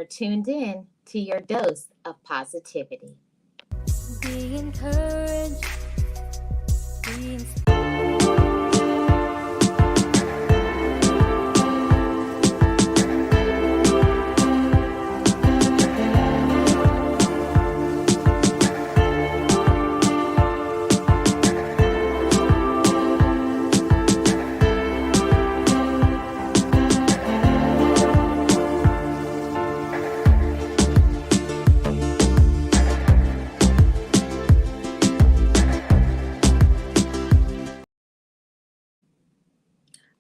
tuned in to your dose of positivity. Be encouraged, be inspired.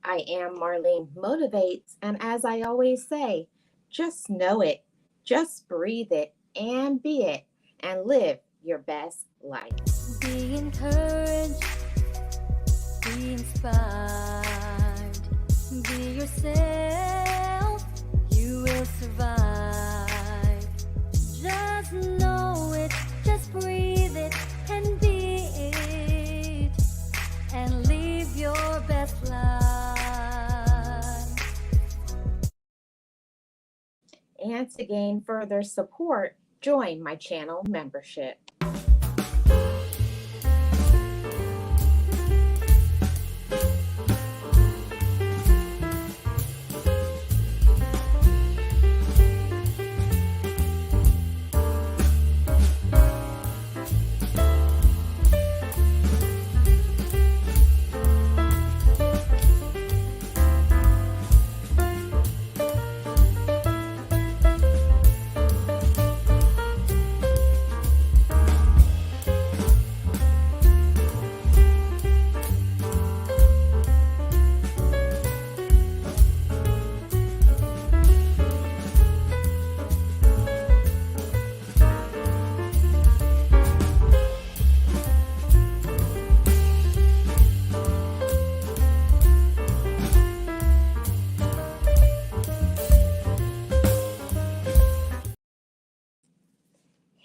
I am Marlene Motivates, and as I always say, just know it, just breathe it, and be it, and live your best life. Be encouraged, be inspired. Be yourself, you will survive. Just know it, just breathe it, and be it, and live your best life. And to gain further support, join my channel membership.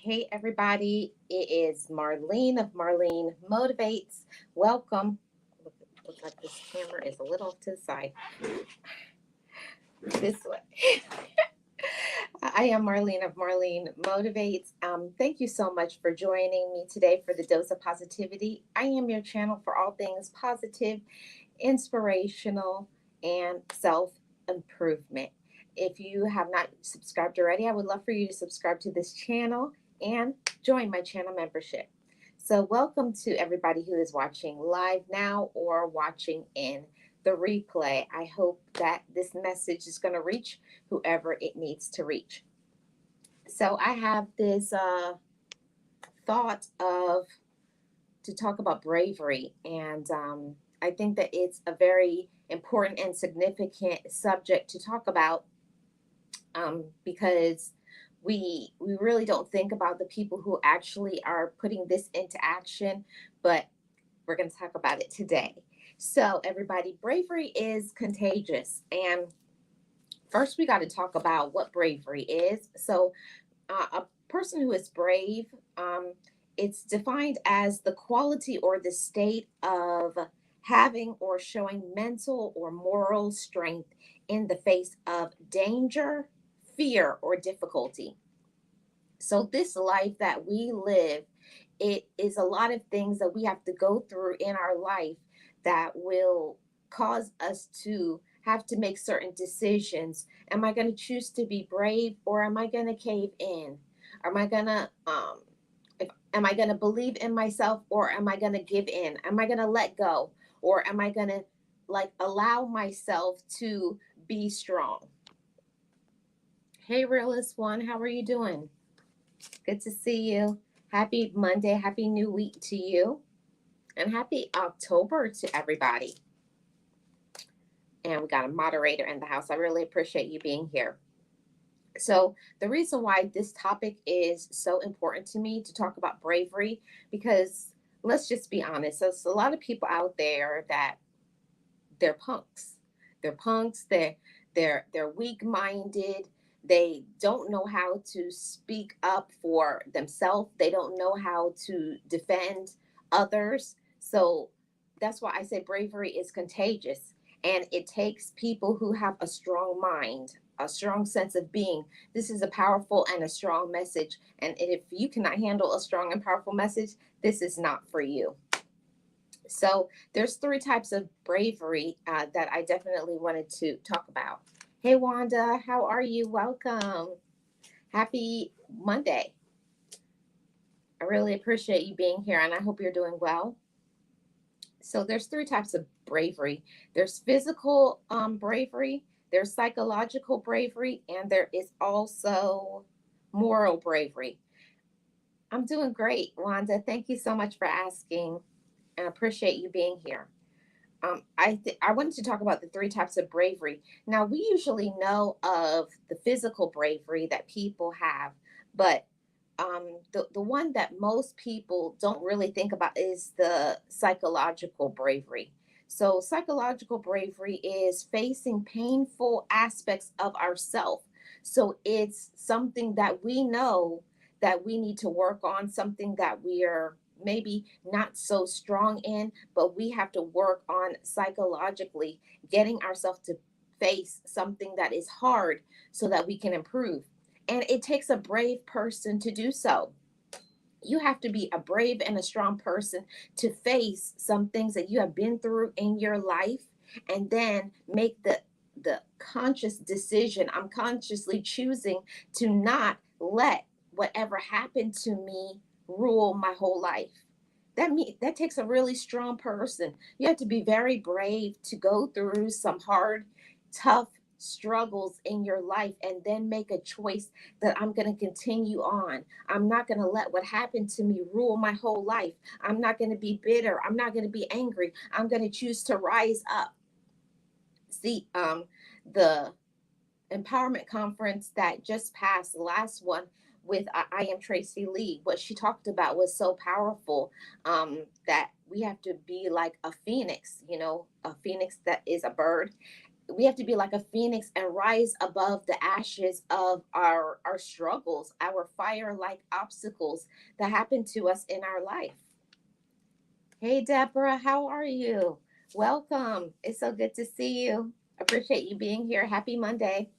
Hey everybody, it is Marlene of Marlene Motivates. Welcome. Looks like this camera is a little to the side. This way. I am Marlene of Marlene Motivates. Thank you so much for joining me today for the Dose of Positivity. I am your channel for all things positive, inspirational, and self-improvement. If you have not subscribed already, I would love for you to subscribe to this channel and join my channel membership. So welcome to everybody who is watching live now or watching in the replay. I hope that this message is going to reach whoever it needs to reach. So I have this thought of to talk about bravery, and I think that it's a very important and significant subject to talk about because we really don't think about the people who actually are putting this into action, but we're going to talk about it today. So everybody, bravery is contagious. And first we got to talk about what bravery is. So a person who is brave, it's defined as the quality or the state of having or showing mental or moral strength in the face of danger, fear, or difficulty. So this life that we live, it is a lot of things that we have to go through in our life that will cause us to have to make certain decisions. Am I going to choose to be brave, or am I going to cave in? Am I going to am I going to believe in myself, or am I going to give in? Am I going to let go, or am I going to allow myself to be strong? Hey, Realist One, how are you doing? Good to see you. Happy Monday, happy new week to you, and happy October to everybody. And we got a moderator in the house. I really appreciate you being here. So the reason why this topic is so important to me to talk about bravery, because let's just be honest, there's a lot of people out there that they're punks. They're punks. They're weak-minded. They don't know how to speak up for themselves. They don't know how to defend others. So that's why I say bravery is contagious. And it takes people who have a strong mind, a strong sense of being. This is a powerful and a strong message. And if you cannot handle a strong and powerful message, this is not for you. So there's three types of bravery that I definitely wanted to talk about. Hey, Wanda, how are you? Welcome. Happy Monday. I really appreciate you being here, and I hope you're doing well. So there's three types of bravery. There's physical bravery, there's psychological bravery, and there is also moral bravery. I'm doing great, Wanda. Thank you so much for asking. I appreciate you being here. I wanted to talk about the three types of bravery. Now, we usually know of the physical bravery that people have, but the one that most people don't really think about is the psychological bravery. So, psychological bravery is facing painful aspects of ourself. So, it's something that we know that we need to work on, something that we are maybe not so strong in, but we have to work on psychologically getting ourselves to face something that is hard so that we can improve. And it takes a brave person to do so. You have to be a brave and a strong person to face some things that you have been through in your life and then make the conscious decision. I'm consciously choosing to not let whatever happened to me rule my whole life. That takes a really strong person. You have to be very brave to go through some hard, tough struggles in your life and then make a choice that I'm going to continue on. I'm not going to let what happened to me rule my whole life. I'm not going to be bitter. I'm not going to be angry. I'm going to choose to rise up. See, the empowerment conference that just passed, the last one with I am Tracy Lee, what she talked about was so powerful, that we have to be like a phoenix, a phoenix that is a bird. We have to be like a phoenix and rise above the ashes of our struggles, our fire like obstacles that happen to us in our life. Hey, Deborah, how are you? Welcome. It's so good to see you. Appreciate you being here. Happy Monday.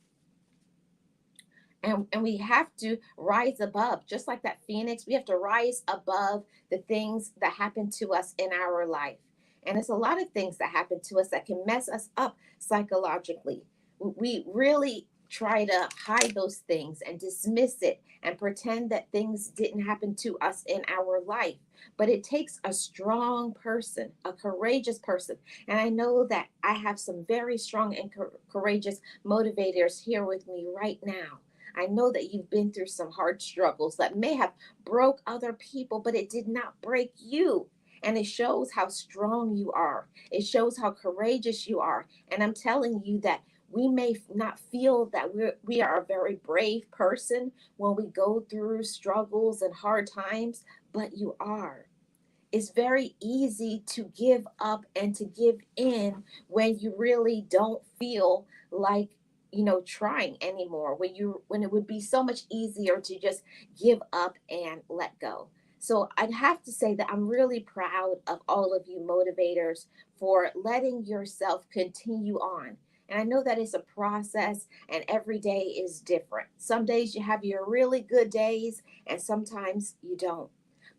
And we have to rise above, just like that phoenix. We have to rise above the things that happen to us in our life. And it's a lot of things that happen to us that can mess us up psychologically. We really try to hide those things and dismiss it and pretend that things didn't happen to us in our life. But it takes a strong person, a courageous person. And I know that I have some very strong and courageous motivators here with me right now. I know that you've been through some hard struggles that may have broke other people, but it did not break you. And it shows how strong you are. It shows how courageous you are. And I'm telling you that we may not feel that we are a very brave person when we go through struggles and hard times, but you are. It's very easy to give up and to give in when you really don't feel like trying anymore, when it would be so much easier to just give up and let go. So I'd have to say that I'm really proud of all of you motivators for letting yourself continue on. And I know that it's a process and every day is different. Some days you have your really good days and sometimes you don't.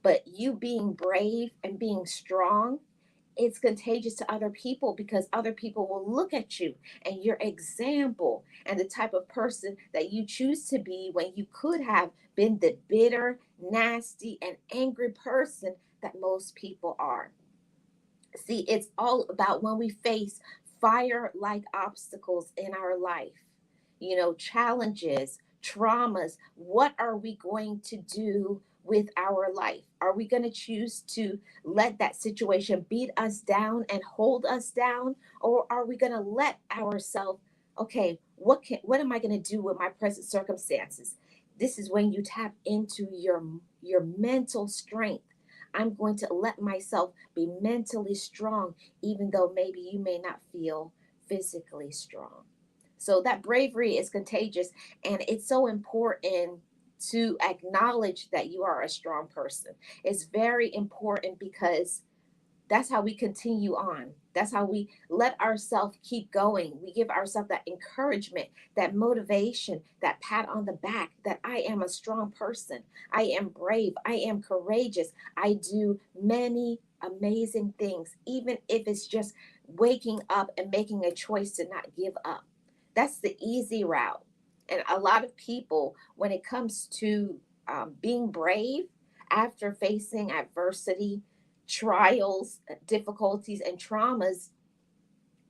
But you being brave and being strong, it's contagious to other people because other people will look at you and your example and the type of person that you choose to be when you could have been the bitter, nasty, and angry person that most people are. See, it's all about when we face fire like obstacles in our life, challenges, traumas. What are we going to do with our life? Are we going to choose to let that situation beat us down and hold us down? Or are we going to let ourselves, okay, what am I going to do with my present circumstances? This is when you tap into your mental strength. I'm going to let myself be mentally strong, even though maybe you may not feel physically strong. So that bravery is contagious, and it's so important to acknowledge that you are a strong person. It's very important because That's how we continue on. That's how we let ourselves keep going. We give ourselves that encouragement, that motivation, that pat on the back that I am a strong person. I am brave. I am courageous. I do many amazing things, even if it's just waking up and making a choice to not give up. That's the easy route. And a lot of people, when it comes to being brave after facing adversity, trials, difficulties, and traumas,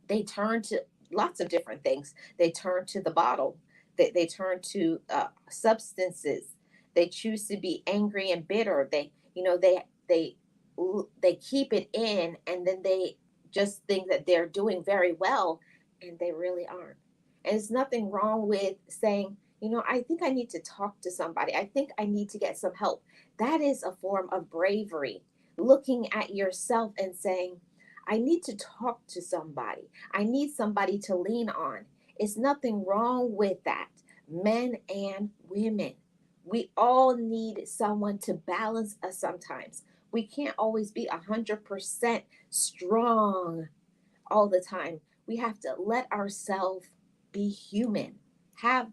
they turn to lots of different things. They turn to the bottle. They turn to substances. They choose to be angry and bitter. They keep it in, and then they just think that they're doing very well, and they really aren't. And there's nothing wrong with saying, I think I need to talk to somebody. I think I need to get some help. That is a form of bravery. Looking at yourself and saying, I need to talk to somebody. I need somebody to lean on. It's nothing wrong with that. Men and women. We all need someone to balance us sometimes. We can't always be 100% strong all the time. We have to let ourselves be human, have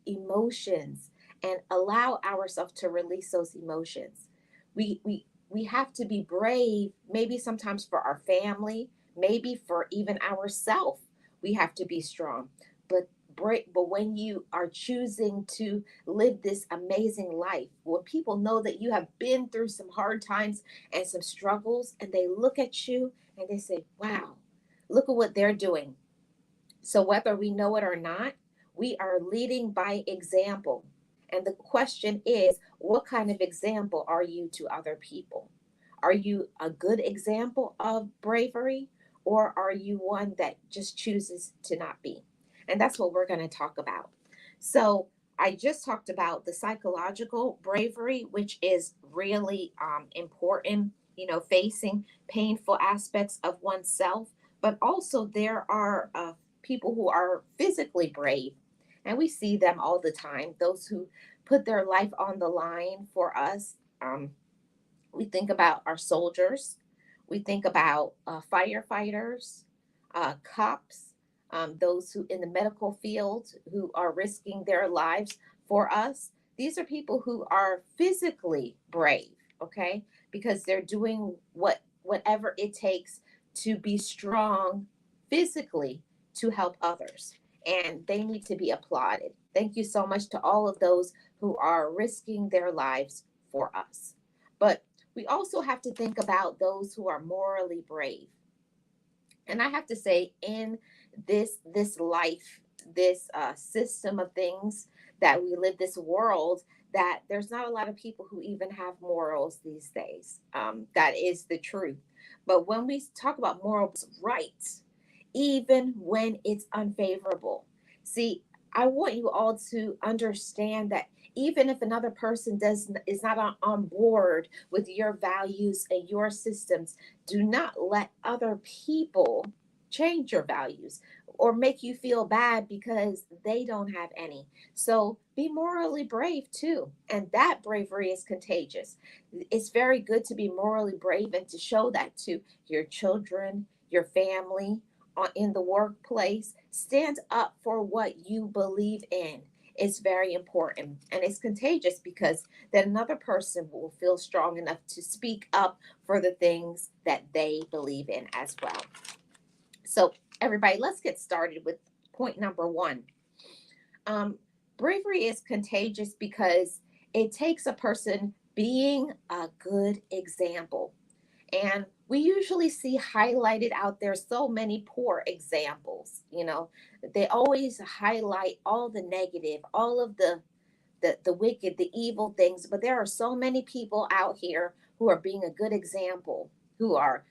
emotions, and allow ourselves to release those emotions. We have to be brave, maybe sometimes for our family, maybe for even ourselves. We have to be strong. But but when you are choosing to live this amazing life, when people know that you have been through some hard times and some struggles, and they look at you and they say, wow, look at what they're doing. So, whether we know it or not, we are leading by example. And the question is, what kind of example are you to other people? Are you a good example of bravery, or are you one that just chooses to not be? And that's what we're going to talk about. So, I just talked about the psychological bravery, which is really important, facing painful aspects of oneself. But also, there are people who are physically brave, and we see them all the time, those who put their life on the line for us. We think about our soldiers, we think about firefighters, cops, those who in the medical field who are risking their lives for us. These are people who are physically brave, okay, because they're doing whatever it takes to be strong physically to help others, and they need to be applauded. Thank you so much to all of those who are risking their lives for us. But we also have to think about those who are morally brave. And I have to say, in this life, this system of things that we live, this world, that there's not a lot of people who even have morals these days. That is the truth. But when we talk about morals rights, even when it's unfavorable, see, I want you all to understand that even if another person is not on board with your values and your systems, do not let other people change your values or make you feel bad because they don't have any. So be morally brave too. And that bravery is contagious. It's very good to be morally brave and to show that to your children, your family, in the workplace. Stand up for what you believe in. It's very important, and it's contagious because then another person will feel strong enough to speak up for the things that they believe in as well. So, everybody, let's get started with point number one. Um, Bravery is contagious because it takes a person being a good example. And we usually see highlighted out there so many poor examples. They always highlight all the negative, all of the wicked, the evil things. But there are so many people out here who are being a good example, who are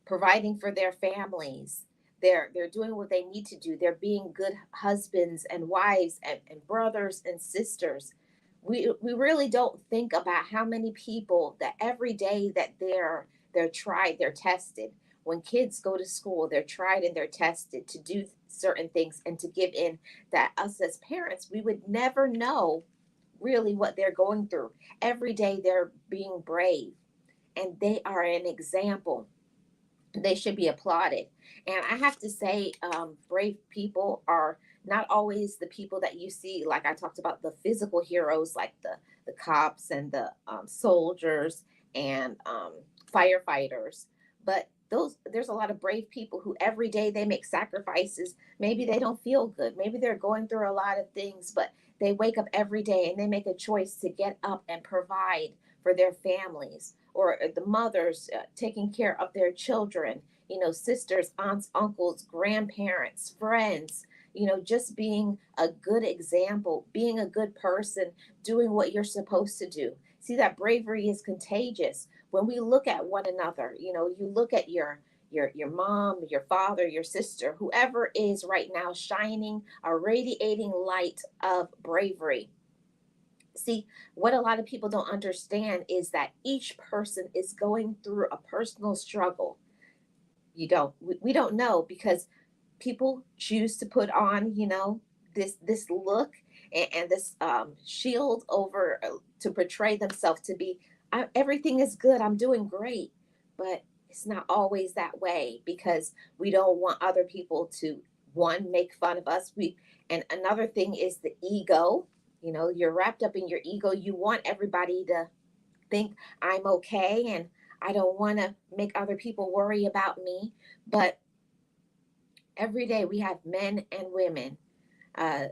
providing for their families. They're doing what they need to do. They're being good husbands and wives and brothers and sisters. We really don't think about how many people that every day that they're tried, they're tested. When kids go to school, they're tried and they're tested to do certain things and to give in, that us as parents, we would never know really what they're going through. Every day they're being brave. and they are an example. They should be applauded. And I have to say, brave people are not always the people that you see, like I talked about, the physical heroes, like the cops and the soldiers and firefighters. But there's a lot of brave people who every day they make sacrifices. Maybe they don't feel good, maybe they're going through a lot of things, but they wake up every day and they make a choice to get up and provide for their families, or the mothers taking care of their children, sisters, aunts, uncles, grandparents, friends, just being a good example, being a good person, doing what you're supposed to do. See, that bravery is contagious. When we look at one another, you look at your mom, your father, your sister, whoever is right now shining a radiating light of bravery. See, what a lot of people don't understand is that each person is going through a personal struggle. We don't know, because people choose to put on, this look and this shield over to portray themselves to be, everything is good, I'm doing great. But it's not always that way, because we don't want other people to, one, make fun of us. We And another thing is the ego. You're wrapped up in your ego. You want everybody to think I'm okay, and I don't want to make other people worry about me. But every day we have men and women uh,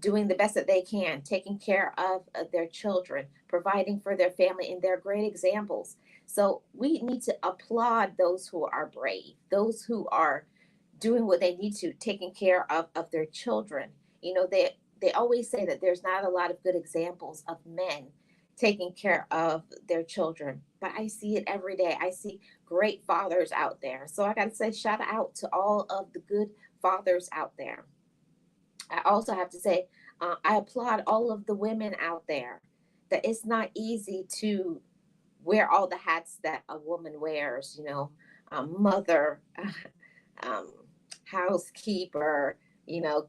doing the best that they can, taking care of their children, providing for their family, and they're great examples. So we need to applaud those who are brave, those who are doing what they need to, taking care of their children. They always say that there's not a lot of good examples of men taking care of their children, but I see it every day. I see great fathers out there. So I got to say, shout out to all of the good fathers out there. I also have to say, I applaud all of the women out there. That it's not easy to wear all the hats that a woman wears, mother, um, housekeeper,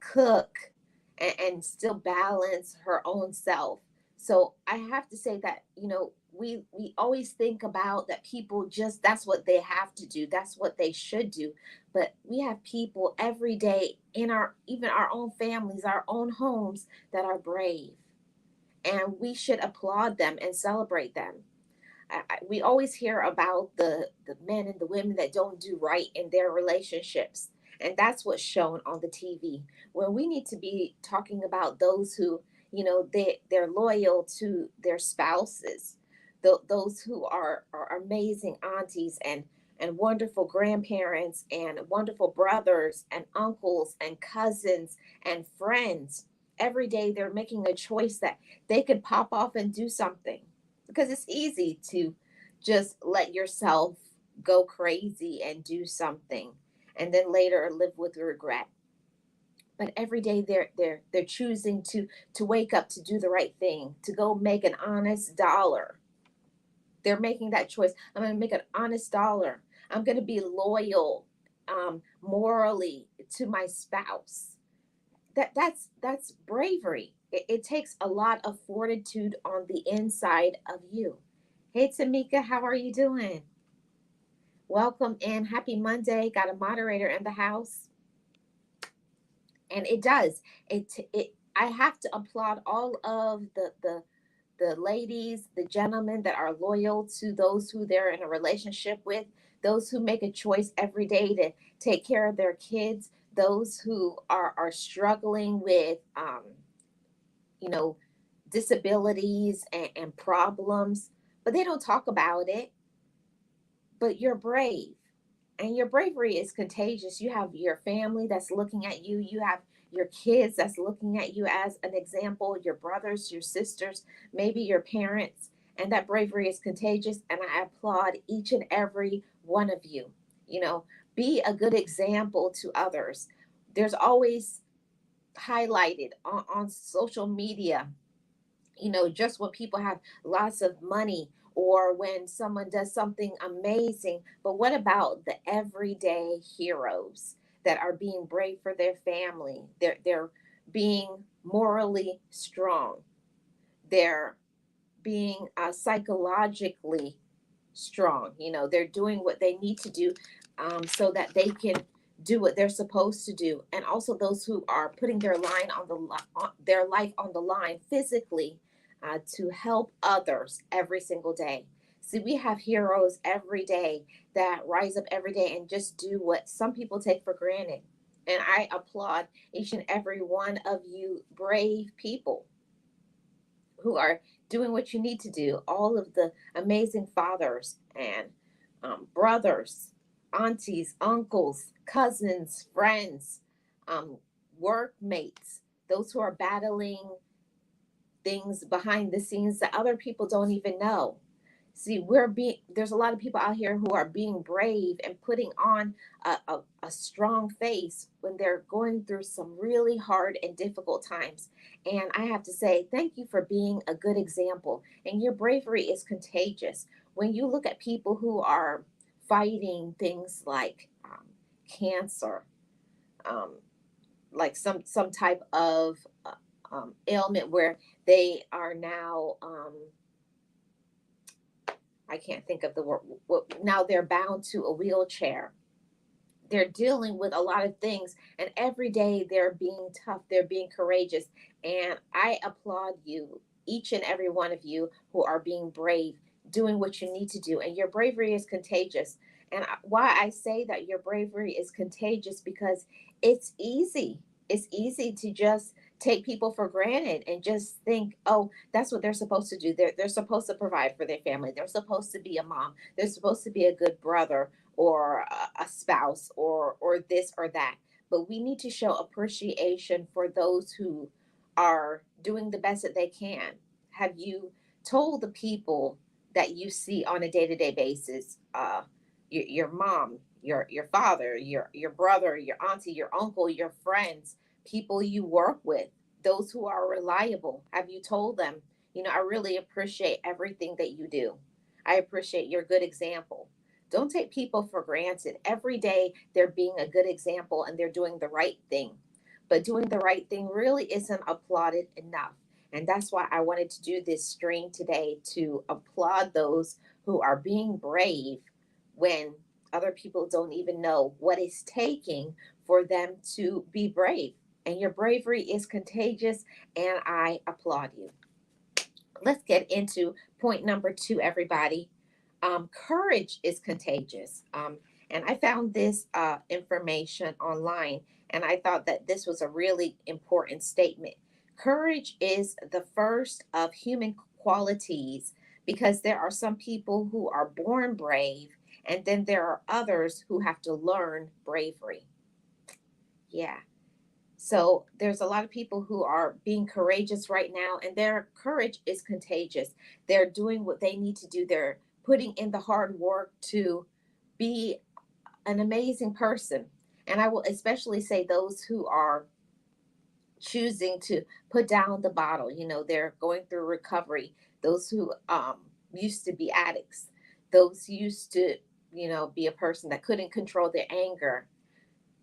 cook, and still balance her own self. So I have to say that, we always think about that people just, that's what they have to do, that's what they should do. But we have people every day in our, even our own families, our own homes, that are brave, and we should applaud them and celebrate them. We always hear about the men and the women that don't do right in their relationships, and that's what's shown on the TV. When we need to be talking about those who, they're loyal to their spouses, those who are amazing aunties and wonderful grandparents and wonderful brothers and uncles and cousins and friends. Every day they're making a choice that they could pop off and do something, because it's easy to just let yourself go crazy and do something and then later live with regret. But every day they're choosing to wake up, to do the right thing, to go make an honest dollar. They're making that choice. I'm going to make an honest dollar. I'm going to be loyal, morally, to my spouse. That's bravery. It takes a lot of fortitude on the inside of you. Hey, Tamika, how are you doing? Welcome in. Happy Monday. Got a moderator in the house. And it does. It I have to applaud all of the ladies, the gentlemen that are loyal to those who they're in a relationship with, those who make a choice every day to take care of their kids, those who are struggling with you know, disabilities and problems, but they don't talk about it. But you're brave, and your bravery is contagious. You have your family that's looking at you, you have your kids that's looking at you as an example, your brothers, your sisters, maybe your parents, and that bravery is contagious. And I applaud each and every one of you. You know, be a good example to others. There's always highlighted on social media, just when people have lots of money or when someone does something amazing. But what about the everyday heroes that are being brave for their family? They're being morally strong. They're being psychologically. strong. They're doing what they need to do, so that they can do what they're supposed to do. And also those who are putting their life on the line physically, to help others every single day. See, we have heroes every day that rise up every day and just do what some people take for granted. And I applaud each and every one of you brave people who are doing what you need to do. All of the amazing fathers and brothers, aunties, uncles, cousins, friends, um, workmates, those who are battling things behind the scenes that other people don't even know. See, there's a lot of people out here who are being brave and putting on a strong face when they're going through some really hard and difficult times. And I have to say, thank you for being a good example. And your bravery is contagious. When you look at people who are fighting things like cancer, um, like some type of ailment where they are now, I can't think of the word. Now they're bound to a wheelchair. They're dealing with a lot of things, and every day they're being tough, they're being courageous. And I applaud you, each and every one of you who are being brave, doing what you need to do. And your bravery is contagious. And why I say that your bravery is contagious, because it's easy. It's easy to just take people for granted and just think, oh, that's what they're supposed to do. They're supposed to provide for their family. They're supposed to be a mom. They're supposed to be a good brother or a spouse, or this or that. But we need to show appreciation for those who are doing the best that they can. Have you told the people that you see on a day-to-day basis, your mom, your father, your brother, your auntie, your uncle, your friends, people you work with, those who are reliable, have you told them, I really appreciate everything that you do. I appreciate your good example. Don't take people for granted. Every day they're being a good example and they're doing the right thing. But doing the right thing really isn't applauded enough. And that's why I wanted to do this stream today, to applaud those who are being brave when other people don't even know what it's taking for them to be brave. And your bravery is contagious, and I applaud you. Let's get into point number two, everybody. Courage is contagious. And I found this information online, and I thought that this was a really important statement. Courage is the first of human qualities, because there are some people who are born brave, and then there are others who have to learn bravery. Yeah. So there's a lot of people who are being courageous right now, and their courage is contagious. They're doing what they need to do. They're putting in the hard work to be an amazing person. And I will especially say those who are choosing to put down the bottle. They're going through recovery. Those who used to be addicts. Those who used to, be a person that couldn't control their anger,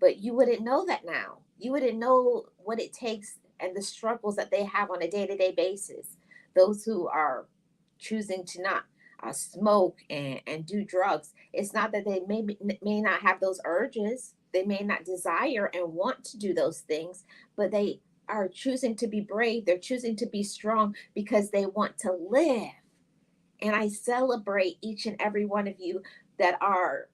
but you wouldn't know that now. You wouldn't know what it takes and the struggles that they have on a day-to-day basis. Those who are choosing to not smoke and do drugs, it's not that they may not have those urges. They may not desire and want to do those things, but they are choosing to be brave. They're choosing to be strong because they want to live. And I celebrate each and every one of you that are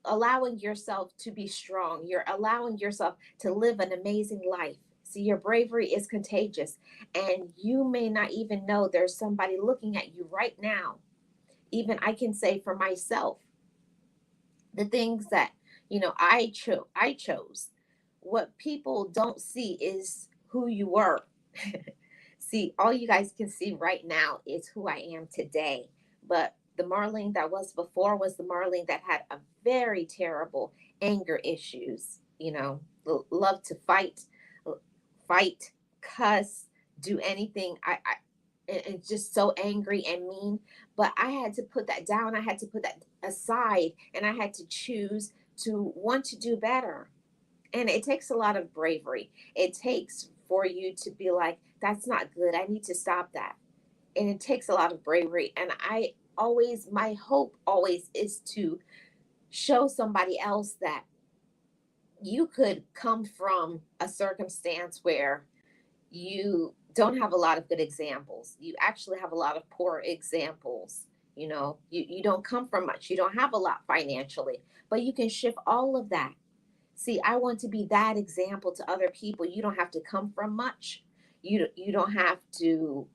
allowing yourself to be strong. You're allowing yourself to live an amazing life. See, your bravery is contagious, and you may not even know there's somebody looking at you right now. Even I can say for myself, the things that I chose. What people don't see is who you were. See, all you guys can see right now is who I am today. But the Marlene that was before was the Marlene that had a very terrible anger issues. Love to fight, cuss, do anything. And just so angry and mean. But I had to put that down. I had to put that aside, and I had to choose to want to do better. And it takes a lot of bravery. It takes for you to be like, that's not good. I need to stop that. And it takes a lot of bravery. And I always, my hope always is to show somebody else that you could come from a circumstance where you don't have a lot of good examples. You actually have a lot of poor examples. You don't come from much. You don't have a lot financially, but you can shift all of that. See, I want to be that example to other people. You don't have to come from much. You don't have to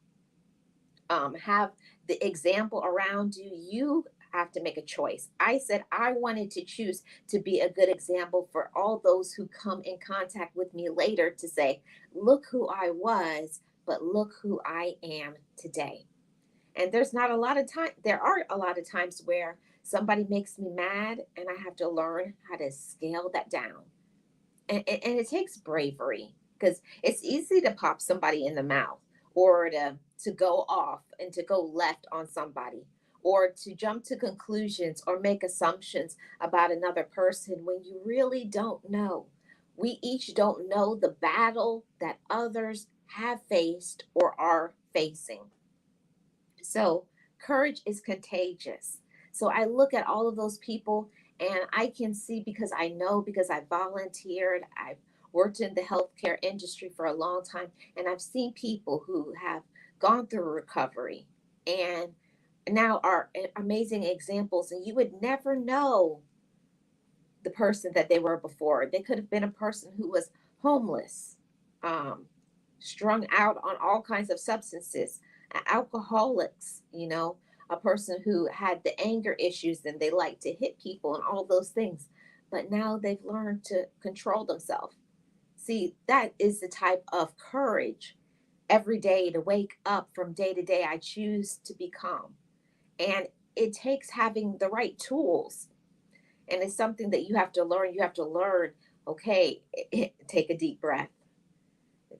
have the example around you. You have to make a choice. I said I wanted to choose to be a good example for all those who come in contact with me later to say, look who I was, but look who I am today. And there's not a lot of time, there are a lot of times where somebody makes me mad and I have to learn how to scale that down. And it takes bravery because it's easy to pop somebody in the mouth or to go off and to go left on somebody or to jump to conclusions or make assumptions about another person when you really don't know. We each don't know the battle that others have faced or are facing. So courage is contagious. So I look at all of those people and I can see, because I know, because I volunteered, I've worked in the healthcare industry for a long time, and I've seen people who have gone through recovery and now are amazing examples. And you would never know the person that they were before. They could have been a person who was homeless, um, strung out on all kinds of substances, alcoholics, a person who had the anger issues and they like to hit people and all those things. But now they've learned to control themselves. See, that is the type of courage every day to wake up from day to day. I choose to be calm. And it takes having the right tools, and it's something that you have to learn. You have to learn, okay, take a deep breath,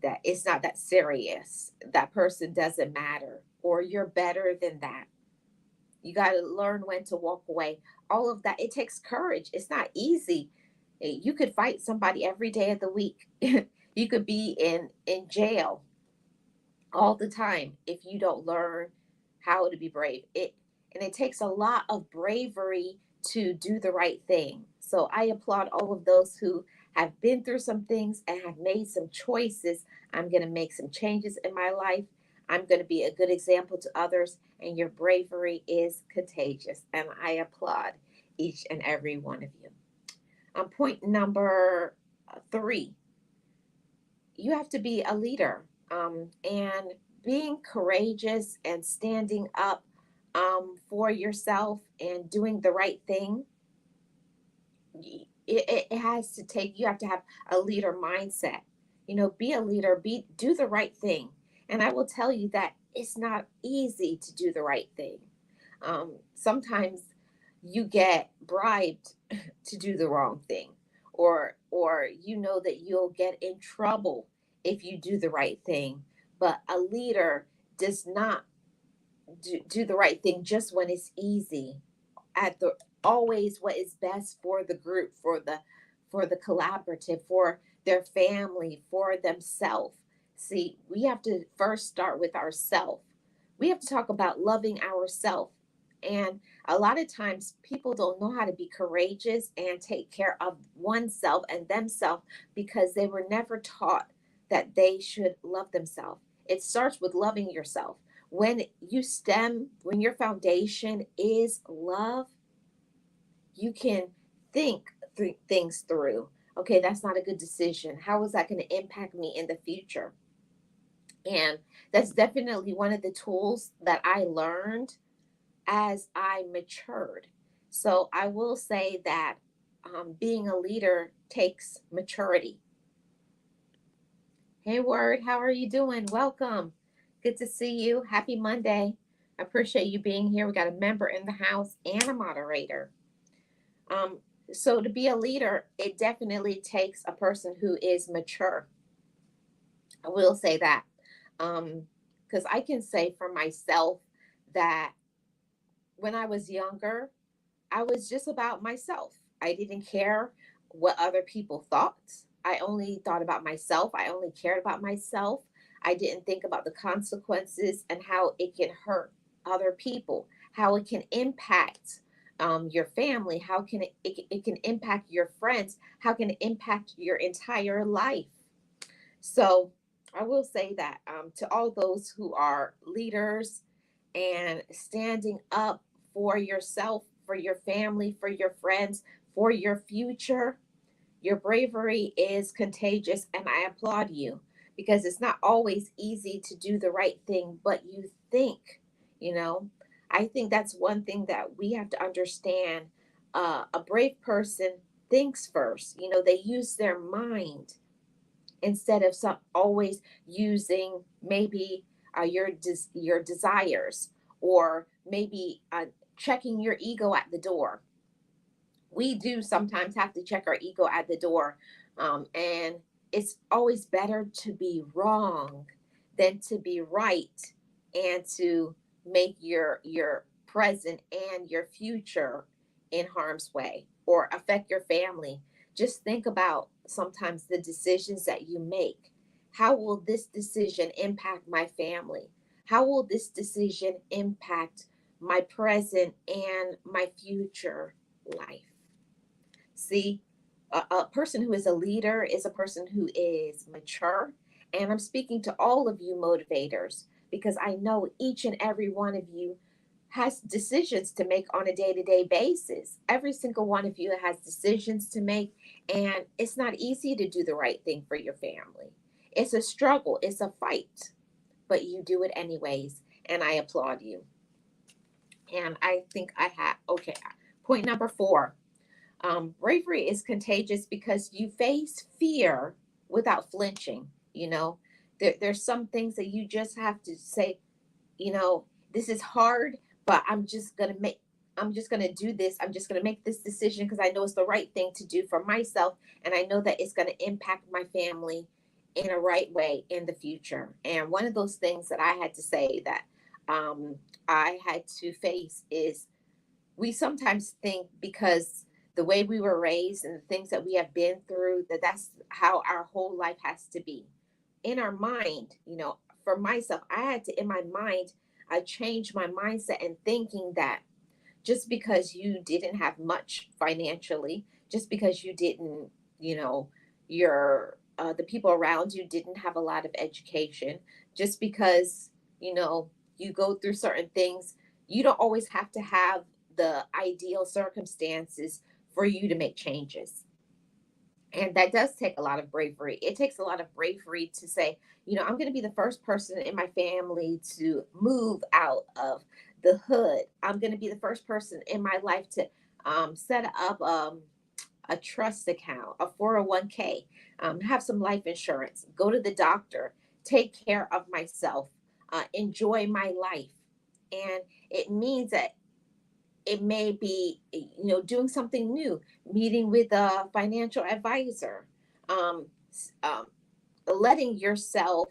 that it's not that serious, that person doesn't matter, or you're better than that. You got to learn when to walk away. All of that, it takes courage. It's not easy. You could fight somebody every day of the week. You could be in jail all the time if you don't learn how to be brave. It takes a lot of bravery to do the right thing. So I applaud all of those who have been through some things and have made some choices. I'm going to make some changes in my life. I'm going to be a good example to others, and your bravery is contagious. And I applaud each and every one of you. Point number 3, you have to be a leader, and being courageous and standing up for yourself and doing the right thing. It has to take, you have to have a leader mindset. Be a leader, do the right thing. And I will tell you that it's not easy to do the right thing. Sometimes you get bribed to do the wrong thing, or that you'll get in trouble if you do the right thing. But a leader does not do the right thing just when it's easy. At the Always what is best for the group, for the collaborative, for their family, for themselves. See, we have to first start with ourselves. We have to talk about loving ourselves. And a lot of times people don't know how to be courageous and take care of oneself and themselves because they were never taught that they should love themselves. It starts with loving yourself. When your foundation is love, you can think things through. Okay, that's not a good decision. How is that going to impact me in the future? And that's definitely one of the tools that I learned as I matured. So I will say that being a leader takes maturity. Hey, Word, how are you doing? Welcome. Good to see you. Happy Monday. I appreciate you being here. We got a member in the house and a moderator. Um, so to be a leader, it definitely takes a person who is mature. I will say that. Because I can say for myself that when I was younger, I was just about myself. I didn't care what other people thought. I only thought about myself. I only cared about myself. I didn't think about the consequences and how it can hurt other people, how it can impact your family, how can it can impact your friends, how can it impact your entire life. So I will say that to all those who are leaders and standing up for yourself, for your family, for your friends, for your future, your bravery is contagious, and I applaud you because it's not always easy to do the right thing, but you think, you know. I think that's one thing that we have to understand. A brave person thinks first, they use their mind instead of some always using maybe your desires, or maybe checking your ego at the door. We do sometimes have to check our ego at the door. And it's always better to be wrong than to be right, and to make your present and your future in harm's way or affect your family. Just think about sometimes the decisions that you make. How will this decision impact my family? How will this decision impact my present and my future life? See, a person who is a leader is a person who is mature. And I'm speaking to all of you motivators because I know each and every one of you has decisions to make on a day to day basis. Every single one of you has decisions to make, and it's not easy to do the right thing for your family. It's a struggle, it's a fight, but you do it anyways. And I applaud you. And I think I have, okay, point number 4. Bravery is contagious because you face fear without flinching. There's some things that you just have to say, this is hard, but I'm just gonna do this. I'm just gonna make this decision because I know it's the right thing to do for myself, and I know that it's gonna impact my family in a right way in the future. And one of those things that I had to say that um, I had to face is, we sometimes think because the way we were raised and the things that we have been through, that that's how our whole life has to be in our mind. For myself, I had to, in my mind, I changed my mindset and thinking that just because you didn't have much financially, just because you didn't, your the people around you didn't have a lot of education, just because you know you go through certain things, you don't always have to have the ideal circumstances for you to make changes. And that does take a lot of bravery. It takes a lot of bravery to say, I'm going to be the first person in my family to move out of the hood. I'm going to be the first person in my life to set up a trust account, a 401k, have some life insurance, go to the doctor, take care of myself, enjoy my life. And it means that it may be, doing something new, meeting with a financial advisor, um, um, letting yourself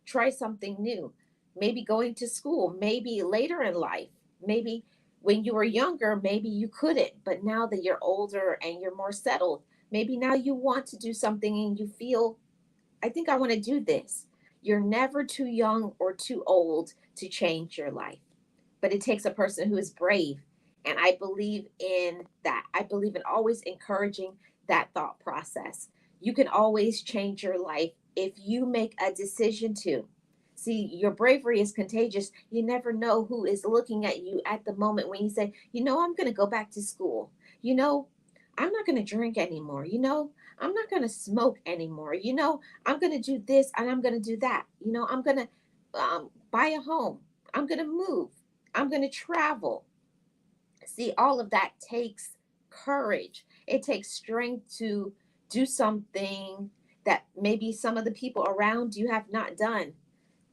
try something new, maybe going to school, maybe later in life, maybe when you were younger, maybe you couldn't, but now that you're older and you're more settled, maybe now you want to do something and you feel, I think I want to do this. You're never too young or too old to change your life, but it takes a person who is brave. And I believe in that. I believe in always encouraging that thought process. You can always change your life if you make a decision to. See, your bravery is contagious. You never know who is looking at you at the moment when you say, I'm going to go back to school. You know, I'm not going to drink anymore. I'm not going to smoke anymore. I'm going to do this and I'm going to do that. I'm going to buy a home. I'm going to move. I'm going to travel. See, all of that takes courage. It takes strength to do something that maybe some of the people around you have not done.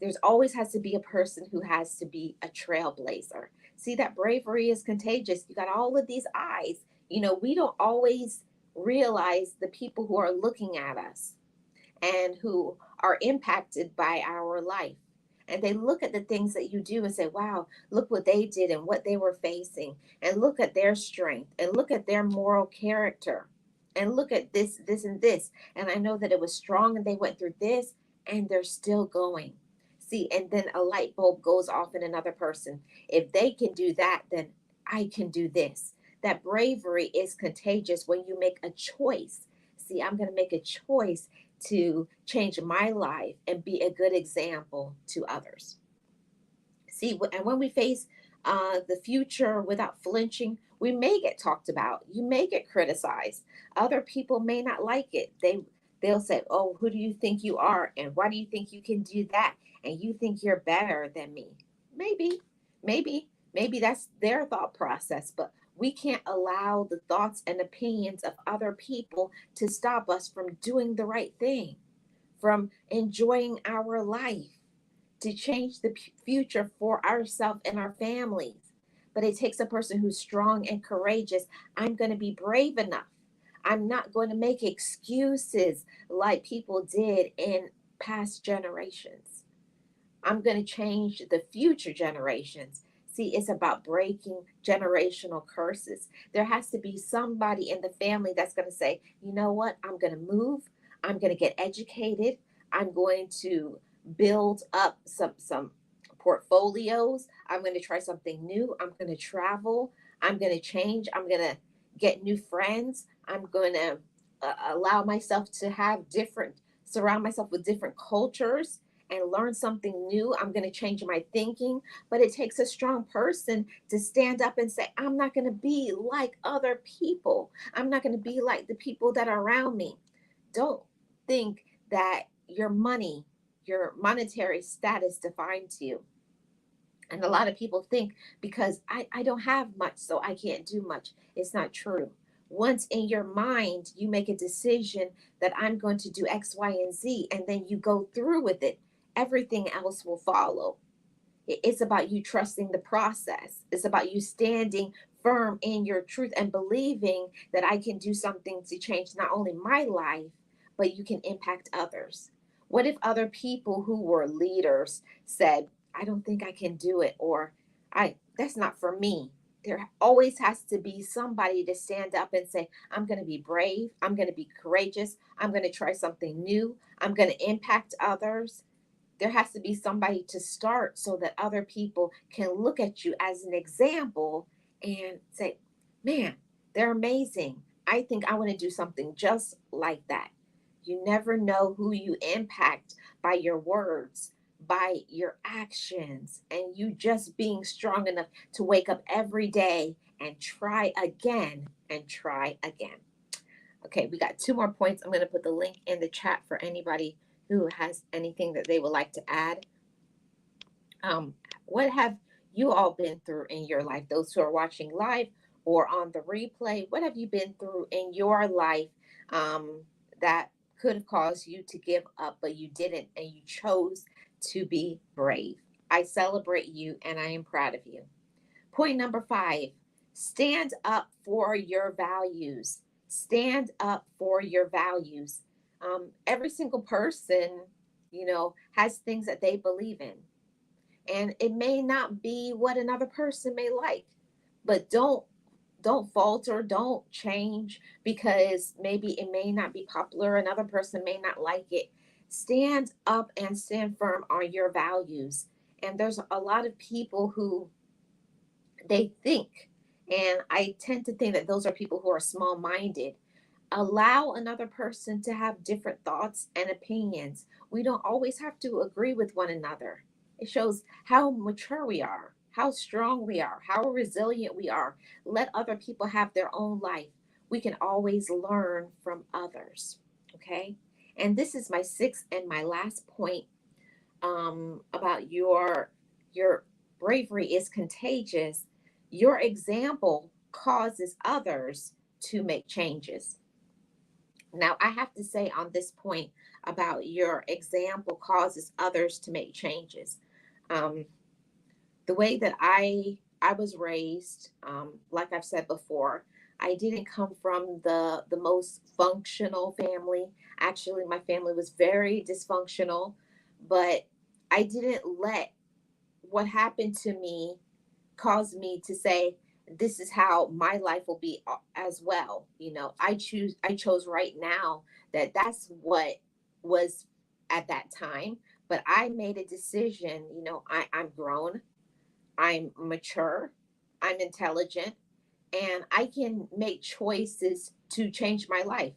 There's always has to be a person who has to be a trailblazer. See, that bravery is contagious. You got all of these eyes. We don't always realize the people who are looking at us and who are impacted by our life. And they look at the things that you do and say, wow, look what they did and what they were facing. And look at their strength and look at their moral character. And look at this, this, and this. And I know that it was strong and they went through this and they're still going. See, and then a light bulb goes off in another person. If they can do that, then I can do this. That bravery is contagious when you make a choice. See, I'm going to make a choice to change my life and be a good example to others. See, and when we face the future without flinching, we may get talked about. You may get criticized. Other people may not like it. They'll say, "Oh, who do you think you are? And why do you think you can do that? And you think you're better than me?" Maybe, maybe that's their thought process. But we can't allow the thoughts and opinions of other people to stop us from doing the right thing, from enjoying our life, to change the future for ourselves and our families. But it takes a person who's strong and courageous. I'm going to be brave enough. I'm not going to make excuses like people did in past generations. I'm going to change the future generations. See, it's about breaking generational curses. There has to be somebody in the family that's going to say, you know what? I'm going to move. I'm going to get educated. I'm going to build up some portfolios. I'm going to try something new. I'm going to travel. I'm going to change. I'm going to get new friends. I'm going to allow myself to have surround myself with different cultures and learn something new. I'm going to change my thinking. But it takes a strong person to stand up and say, I'm not going to be like other people. I'm not going to be like the people that are around me. Don't think that your money, your monetary status defines you. And a lot of people think because I don't have much, so I can't do much. It's not true. Once in your mind, you make a decision that I'm going to do X, Y, and Z, and then you go through with it, everything else will follow. It's about you trusting the process. It's about you standing firm in your truth and believing that I can do something to change not only my life, but you can impact others. What if other people who were leaders said, I don't think I can do it, or I that's not for me? There always has to be somebody to stand up and say, I'm going to be brave, I'm going to be courageous, I'm going to try something new, I'm going to impact others. There has to be somebody to start so that other people can look at you as an example and say, man, they're amazing. I think I want to do something just like that. You never know who you impact by your words, by your actions, and you just being strong enough to wake up every day and try again and try again. Okay, we got two more points. I'm going to put the link in the chat for anybody who has anything that they would like to add. What have you all been through in your life? Those who are watching live or on the replay, what have you been through in your life um, that could have caused you to give up, but you didn't, and you chose to be brave? I celebrate you and I am proud of you. Point number 5, stand up for your values. Stand up for your values. Every single person, has things that they believe in. And it may not be what another person may like, but don't falter, don't change because maybe it may not be popular, another person may not like it. Stand up and stand firm on your values. And there's a lot of people who they think. And I tend to think that those are people who are small minded. Allow another person to have different thoughts and opinions. We don't always have to agree with one another. It shows how mature we are, how strong we are, how resilient we are. Let other people have their own life. We can always learn from others. Okay. And this is my sixth and my last point about your bravery is contagious. Your example causes others to make changes. Now, I have to say on this point about your example causes others to make changes. Um, the way that I was raised, like I've said before, I didn't come from the most functional family. Actually, my family was very dysfunctional, but I didn't let what happened to me caused me to say this is how my life will be as well. I chose right now that that's what was at that time, But I made a decision, I'm grown, I'm mature, I'm intelligent, and I can make choices to change my life.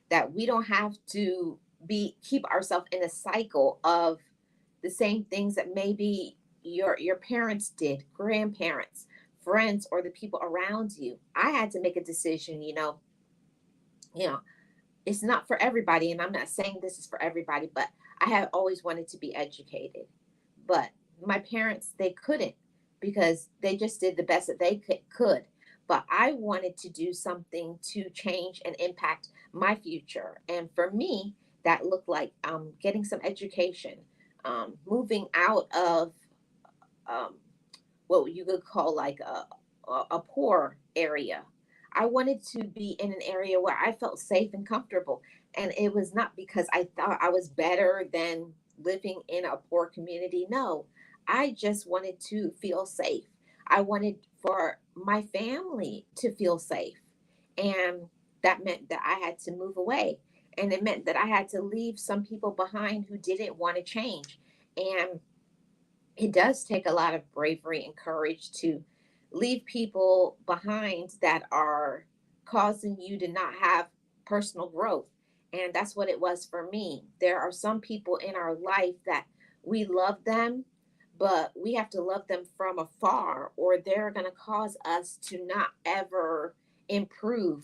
That we don't have to be keep ourselves in a cycle of the same things that maybe your parents did, grandparents, friends, or the people around you. I had to make a decision, you know, it's not for everybody, and I'm not saying this is for everybody, but I have always wanted to be educated. But my parents, they couldn't, because they just did the best that they could. But I wanted to do something to change and impact my future. And for me, that looked like getting some education, moving out of um, what you could call like a poor area. I wanted to be in an area where I felt safe and comfortable. And it was not because I thought I was better than living in a poor community. No, I just wanted to feel safe. I wanted for my family to feel safe. And that meant that I had to move away. And it meant that I had to leave some people behind who didn't want to change. And it does take a lot of bravery and courage to leave people behind that are causing you to not have personal growth. And that's what it was for me. There are some people in our life that we love them, but we have to love them from afar, or they're going to cause us to not ever improve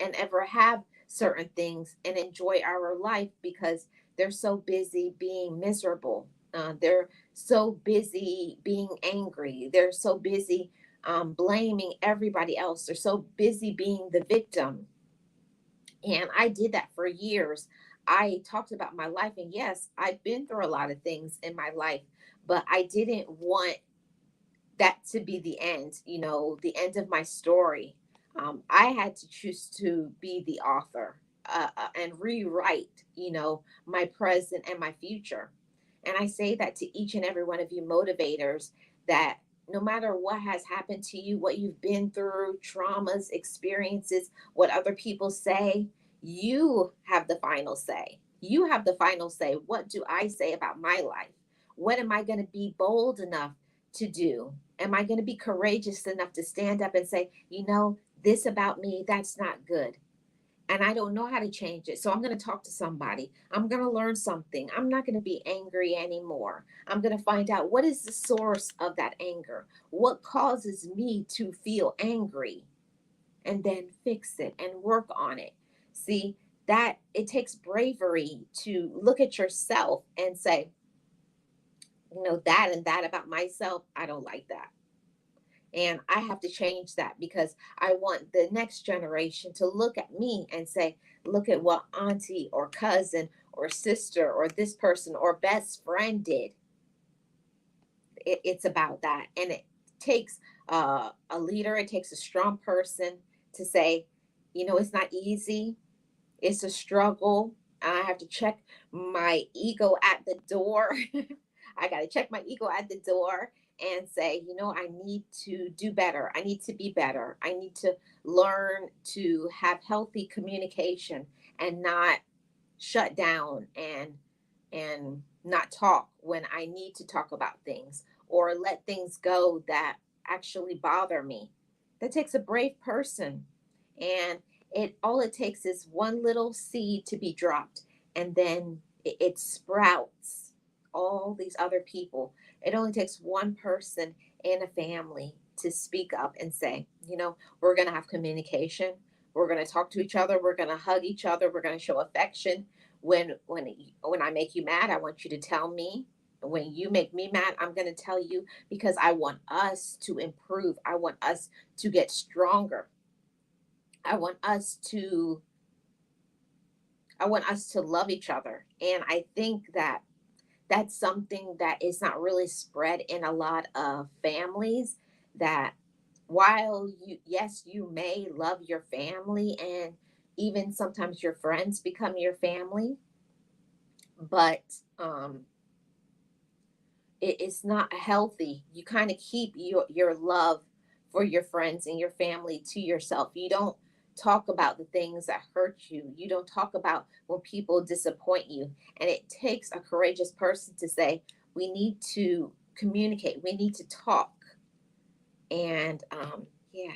and ever have certain things and enjoy our life because they're so busy being miserable. They're so busy being angry. They're so busy blaming everybody else. They're so busy being the victim. And I did that for years. I talked about my life, and yes, I've been through a lot of things in my life, but I didn't want that to be the end, the end of my story. I had to choose to be the author, and rewrite, my present and my future. And I say that to each and every one of you motivators, that no matter what has happened to you, what you've been through, traumas, experiences, what other people say, you have the final say. You have the final say. What do I say about my life? What am I going to be bold enough to do? Am I going to be courageous enough to stand up and say, this about me, that's not good? And I don't know how to change it. So I'm going to talk to somebody. I'm going to learn something. I'm not going to be angry anymore. I'm going to find out what is the source of that anger. What causes me to feel angry? And then fix it and work on it. See, that it takes bravery to look at yourself and say, that and that about myself, I don't like that. And I have to change that because I want the next generation to look at me and say, look at what auntie or cousin or sister or this person or best friend did. It's about that. And it takes a leader, it takes a strong person to say, it's not easy, it's a struggle. I have to check my ego at the door. I got to check my ego at the door and say, I need to do better. I need to be better. I need to learn to have healthy communication and not shut down and not talk when I need to talk about things, or let things go that actually bother me. That takes a brave person. And it takes is one little seed to be dropped, and then it sprouts all these other people. It only takes one person in a family to speak up and say, we're going to have communication. We're going to talk to each other. We're going to hug each other. We're going to show affection. When I make you mad, I want you to tell me. When you make me mad, I'm going to tell you, because I want us to improve. I want us to get stronger. I want us to I want us to love each other. And I think that that's something that is not really spread in a lot of families, that while you may love your family, and even sometimes your friends become your family, but it's not healthy. You kind of keep your love for your friends and your family to yourself. You don't talk about the things that hurt you. You don't talk about when people disappoint you. And it takes a courageous person to say, we need to communicate, we need to talk. And yeah,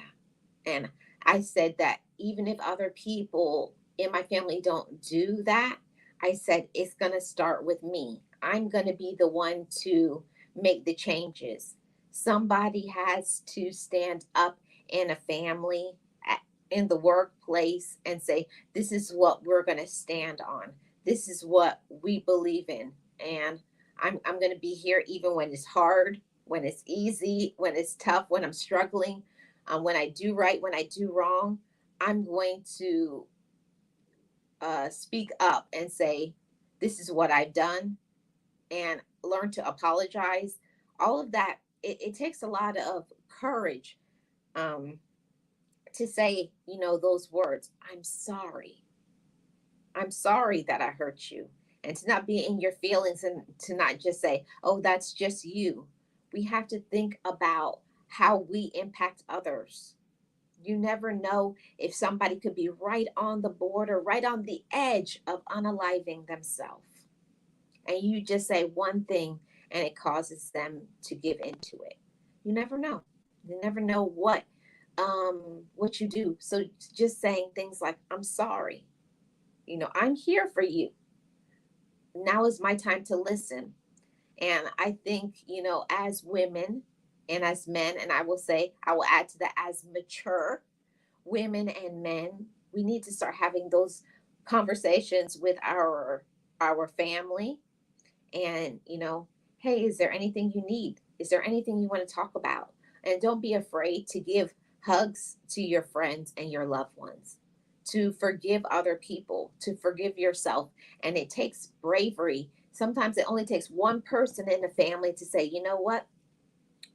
and I said that even if other people in my family don't do that, I said it's going to start with me. I'm going to be the one to make the changes. Somebody has to stand up in a family, in the workplace, and say, this is what we're going to stand on. This is what we believe in. And I'm going to be here even when it's hard, when it's easy, when it's tough, when I'm struggling, when I do right, when I do wrong. I'm going to speak up and say, this is what I've done, and learn to apologize. All of that, it takes a lot of courage, um, to say, those words. I'm sorry. I'm sorry that I hurt you. And to not be in your feelings and to not just say, oh, that's just you. We have to think about how we impact others. You never know if somebody could be right on the border, right on the edge of unaliving themselves. And you just say one thing and it causes them to give into it. You never know. You never know what you do. So just saying things like, I'm sorry. I'm here for you. Now is my time to listen. And I think, as women and as men, and I will add to that, as mature women and men, we need to start having those conversations with our family. And hey, is there anything you need? Is there anything you want to talk about? And don't be afraid to give hugs to your friends and your loved ones, to forgive other people, to forgive yourself. And it takes bravery. Sometimes it only takes one person in the family to say, you know what,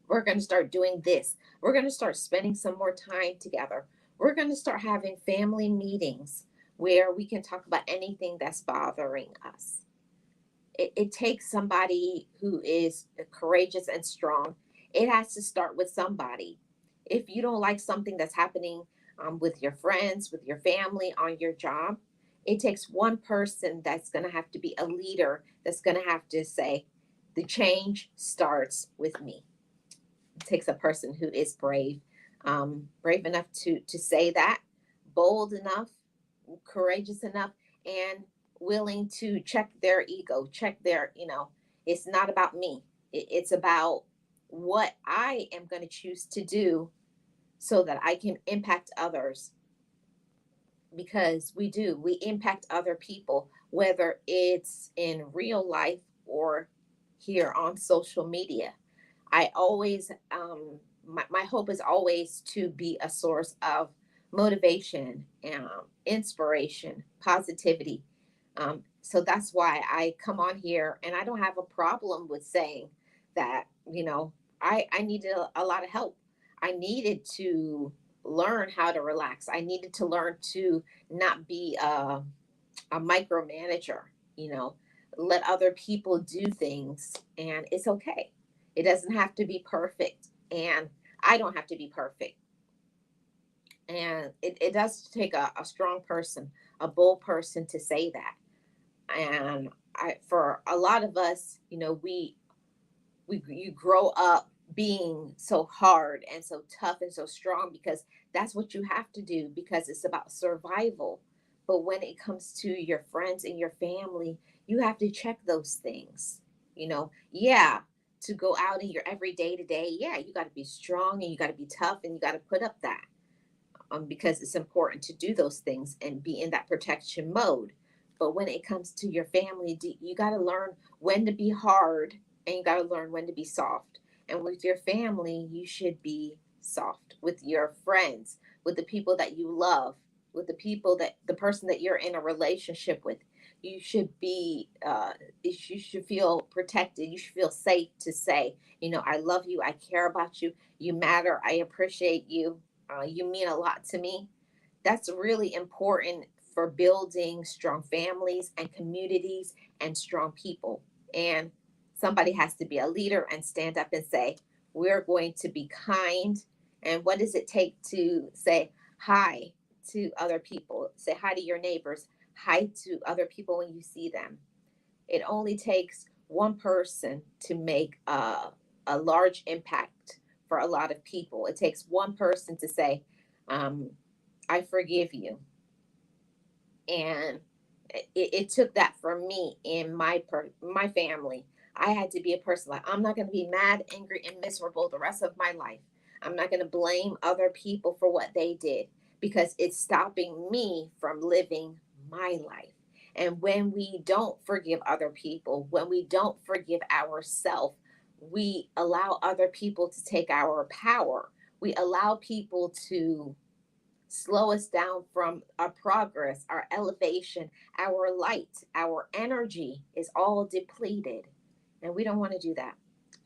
we're going to start doing this. We're going to start spending some more time together. We're going to start having family meetings where we can talk about anything that's bothering us. It takes somebody who is courageous and strong. It has to start with somebody. If you don't like something that's happening, with your friends, with your family, on your job, it takes one person that's going to have to be a leader, that's going to have to say, the change starts with me. It takes a person who is brave, brave enough to say that, bold enough, courageous enough, and willing to check their ego, check it's not about me. It's about what I am going to choose to do so that I can impact others. Because we impact other people, whether it's in real life or here on social media. I always, my hope is always to be a source of motivation, inspiration, positivity. So that's why I come on here, and I don't have a problem with saying that, I needed a lot of help. I needed to learn how to relax. I needed to learn to not be a micromanager, you know, let other people do things, and it's okay. It doesn't have to be perfect, and I don't have to be perfect. And it does take a strong person, a bold person to say that. And for a lot of us, you grow up being so hard and so tough and so strong because that's what you have to do, because it's about survival. But when it comes to your friends and your family, you have to check those things. Yeah, to go out in your everyday to day, yeah, you got to be strong and you got to be tough and you got to put up that, because it's important to do those things and be in that protection mode. But when it comes to your family, you got to learn when to be hard, and you got to learn when to be soft. And with your family, you should be soft. With your friends, with the people that you love, with the person that you're in a relationship with, you should be, you should feel protected. You should feel safe to say, I love you, I care about you, you matter, I appreciate you, you mean a lot to me. That's really important for building strong families and communities and strong people. And somebody has to be a leader and stand up and say, we're going to be kind. And what does it take to say hi? to other people. Say hi to your neighbors. Hi to other people when you see them. It only takes one person to make a large impact for a lot of people. It takes one person to say, I forgive you. And it took that from me in my family. I had to be a person like, I'm not going to be mad, angry, and miserable the rest of my life. I'm not going to blame other people for what they did because it's stopping me from living my life. And when we don't forgive other people, when we don't forgive ourselves, we allow other people to take our power. We allow people to slow us down from our progress, our elevation, our light, our energy is all depleted. And we don't want to do that.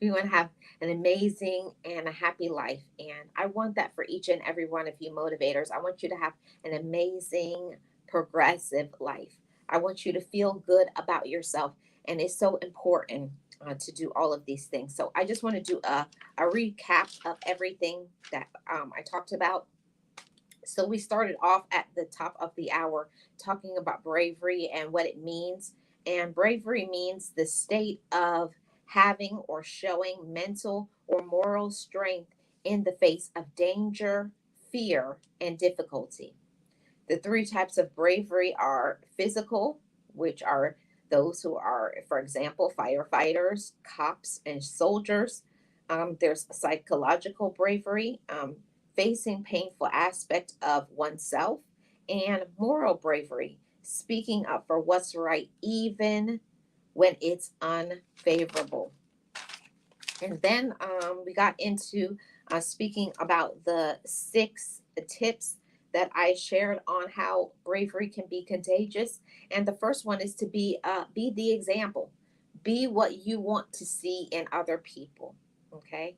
We want to have an amazing and a happy life. And I want that for each and every one of you motivators. I want you to have an amazing, progressive life. I want you to feel good about yourself. And it's so important to do all of these things. So I just want to do a recap of everything that I talked about. So we started off at the top of the hour talking about bravery and what it means. And bravery means the state of having or showing mental or moral strength in the face of danger, fear, and difficulty. The three types of bravery are physical, which are those who are, for example, firefighters, cops, and soldiers. There's psychological bravery, facing painful aspect of oneself, and moral bravery, speaking up for what's right, even when it's unfavorable. And then we got into speaking about the 6 tips that I shared on how bravery can be contagious. And the first one is to be the example, be what you want to see in other people. Okay.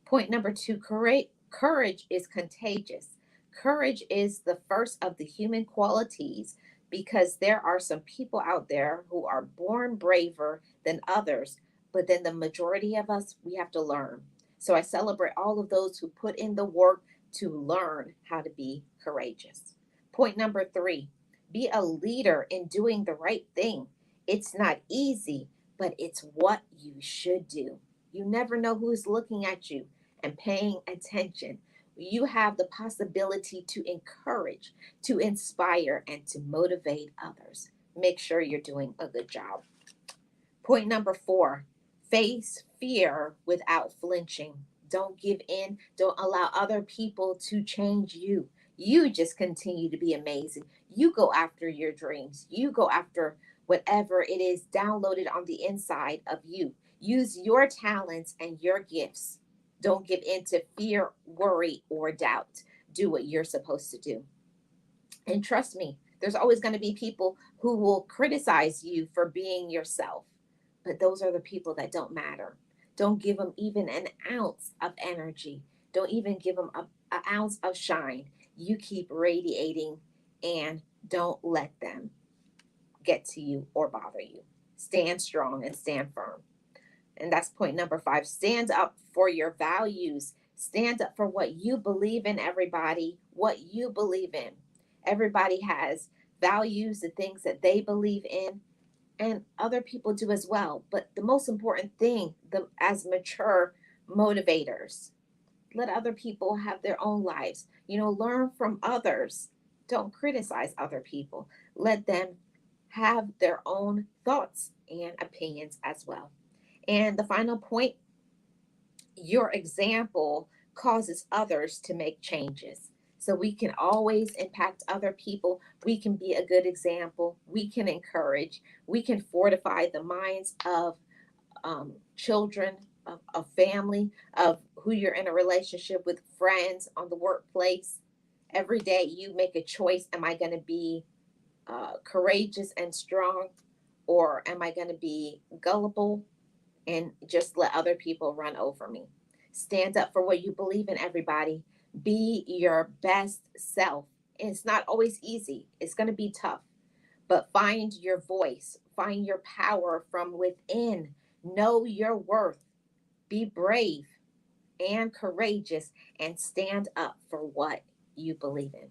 Point number 2, courage is contagious. Courage is the first of the human qualities because there are some people out there who are born braver than others, but then the majority of us, we have to learn. So I celebrate all of those who put in the work to learn how to be courageous. Point number 3, be a leader in doing the right thing. It's not easy, but it's what you should do. You never know who's looking at you and paying attention. You have the possibility to encourage, to inspire, and to motivate others. Make sure you're doing a good job. Point number 4, face fear without flinching. Don't give in. Don't allow other people to change you. You just continue to be amazing. You go after your dreams. You go after whatever it is downloaded on the inside of you. Use your talents and your gifts. Don't give in to fear, worry, or doubt. Do what you're supposed to do. And trust me, there's always going to be people who will criticize you for being yourself. But those are the people that don't matter. Don't give them even an ounce of energy. Don't even give them an ounce of shine. You keep radiating and don't let them get to you or bother you. Stand strong and stand firm. And that's point number 5. Stand up for your values. Stand up for what you believe in, everybody. What you believe in. Everybody has values, the things that they believe in, and other people do as well. But the most important thing, as mature motivators, let other people have their own lives. Learn from others. Don't criticize other people. Let them have their own thoughts and opinions as well. And the final point, your example causes others to make changes. So we can always impact other people. We can be a good example. We can encourage. We can fortify the minds of children, of family, of who you're in a relationship with, friends, on the workplace. Every day you make a choice. Am I going to be courageous and strong, or am I going to be gullible and just let other people run over me? Stand up for what you believe in, everybody. Be your best self. And it's not always easy, it's going to be tough, but find your voice, find your power from within. Know your worth. Be brave and courageous and stand up for what you believe in.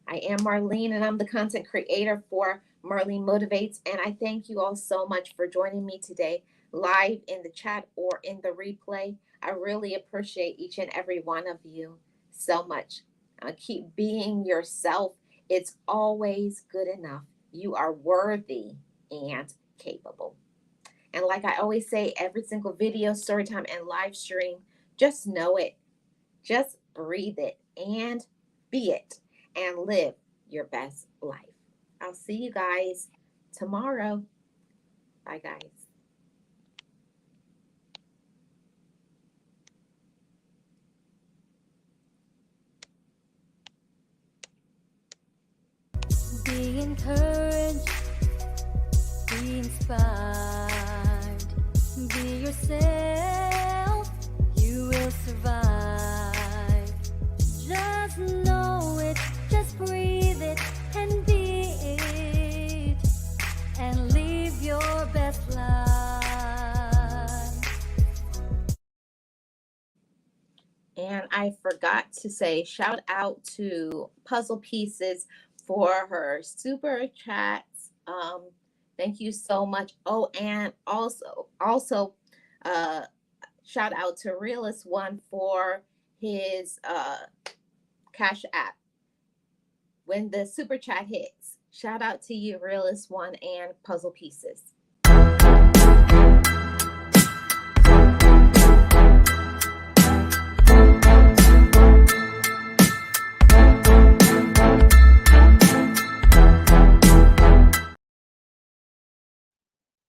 I am Marlene, and I'm the content creator for Marlene Motivates. And I thank you all so much for joining me today, live in the chat or in the replay. I really appreciate each and every one of you so much. Keep being yourself. It's always good enough. You are worthy and capable. And like I always say, every single video, story time, and live stream, just know it. Just breathe it and be it and live your best life. I'll see you guys tomorrow. Bye, guys. Be encouraged, be inspired, be yourself, you will survive. Just know it, just breathe it, and be it, and live your best life. And I forgot to say, shout out to Puzzle Pieces for her super chats. Thank you so much. Oh, and also, shout out to Realist One for his Cash App. When the super chat hits, shout out to you, Realist One and Puzzle Pieces.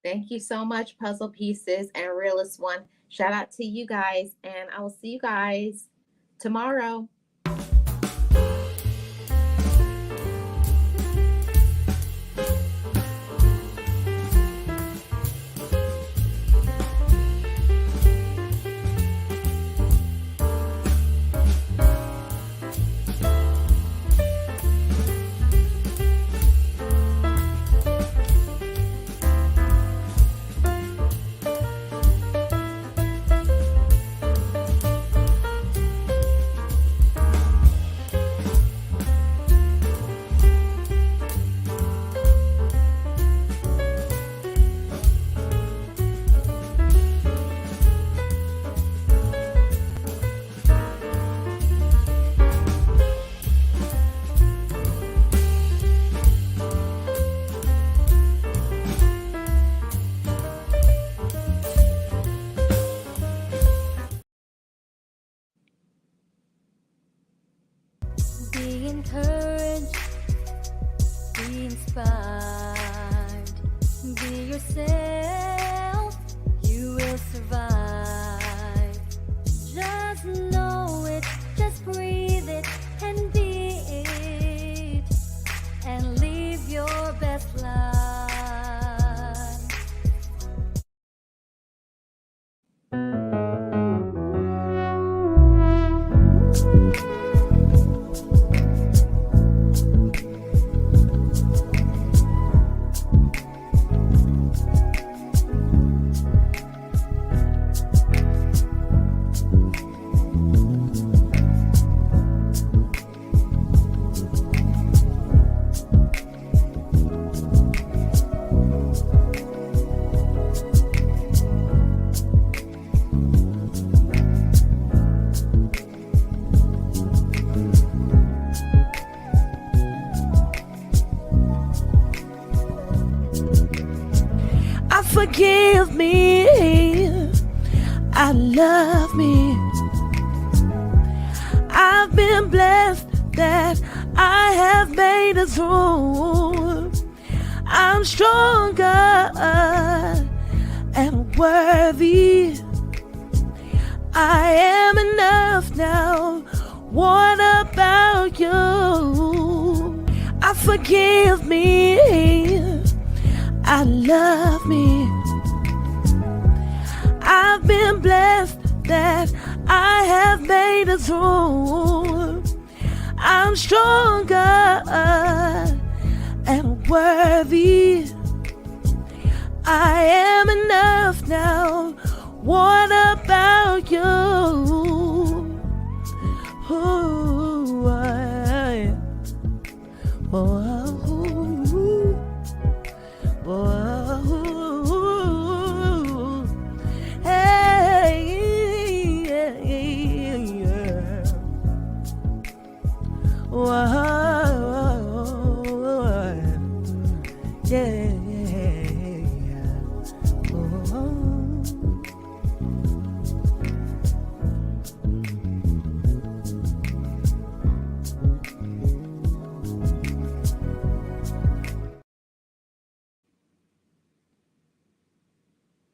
Thank you so much, Puzzle Pieces and Realist One. Shout out to you guys, and I will see you guys tomorrow. Be encouraged, be inspired, be yourself, you will survive. Just know it, just breathe it, and be it, and live your best life. Forgive me, I love me. I've been blessed that I have made it through. I'm stronger and worthy. I am enough now. What about you? I forgive me, I love me. I've been blessed that I have made it through. I'm stronger and worthy. I am enough now. What about you? Ooh, Yeah.